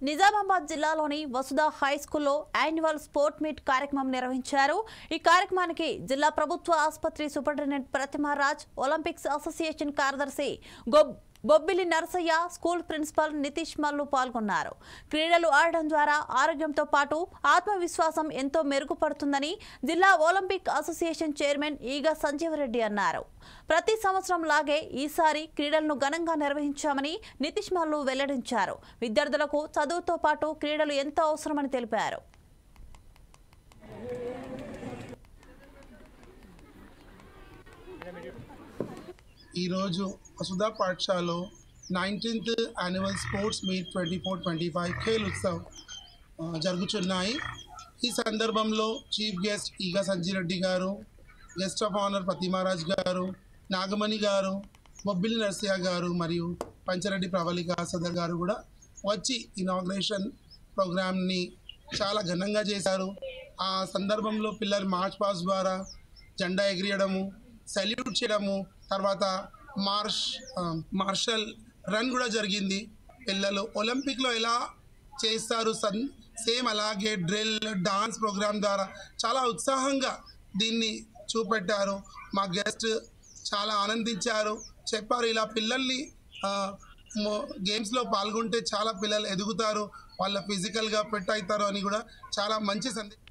నిజామాబాద్ జిల్లాలోని వసుధ హై స్కూల్లో annual sport meet కార్యక్రమం నిర్వహించారు। ఈ కార్యక్రమానికి జిల్లా ప్రభుత్వ ఆసుపత్రి సూపరింటెండెంట్ ప్రతిమారాజ్, ఒలింపిక్స్ అసోసియేషన్ కార్యదర్శి బొబ్బిలి నరసయ్య, స్కూల్ ప్రిన్సిపల్ నితీష్ మల్లు పాల్గొన్నారు। క్రీడలు ఆడడం ద్వారా ఆరోగ్యంతో పాటు ఆత్మవిశ్వాసం ఎంతో మెరుగుపడుతుందని జిల్లా ఒలింపిక్ అసోసియేషన్ చైర్మన్ ఈగ సంజీవరెడ్డి అన్నారు। ప్రతి సంవత్సరం లాగే ఈసారి క్రీడలను ఘనంగా నిర్వహించామని నితీష్ మల్లు వెల్లడించారు। విద్యార్థులకు చదువుతో పాటు క్రీడలు ఎంతో అవసరమని తెలిపారు। ఈరోజు వసుధ పాఠశాలలో 19th annual sports meet 24-25 Khel Utsav జరుగుతున్నాయి। ఈ సందర్భంలో చీఫ్ గెస్ట్ ఈగ సంజీరెడ్డి గారు, గెస్ట్ ఆఫ్ ఆనర్ ప్రతిమారాజ్ గారు, నాగమణి గారు, బొబ్బిలి నరసయ్య గారు మరియు పంచరెడ్డి ప్రవళిక సదర్ గారు కూడా వచ్చి ఇనాగ్రేషన్ ప్రోగ్రామ్ని చాలా ఘనంగా చేశారు। ఆ సందర్భంలో పిల్లలు మార్చ్ పాస్ ద్వారా జెండా ఎగిరియడము, సెల్యూట్ చేయడము, తర్వాత మార్షల్ రన్ కూడా జరిగింది। పిల్లలు ఒలింపిక్లో ఎలా చేస్తారు సేమ్ అలాగే డ్రిల్, డాన్స్ ప్రోగ్రామ్ ద్వారా చాలా ఉత్సాహంగా దీన్ని చూపెట్టారు। మా గెస్ట్ చాలా ఆనందించారు, చెప్పారు ఇలా పిల్లల్ని గేమ్స్లో పాల్గొంటే చాలా పిల్లలు ఎదుగుతారు, వాళ్ళ ఫిజికల్గా ఫిట్ అవుతారు అని కూడా చాలా మంచి సందేశం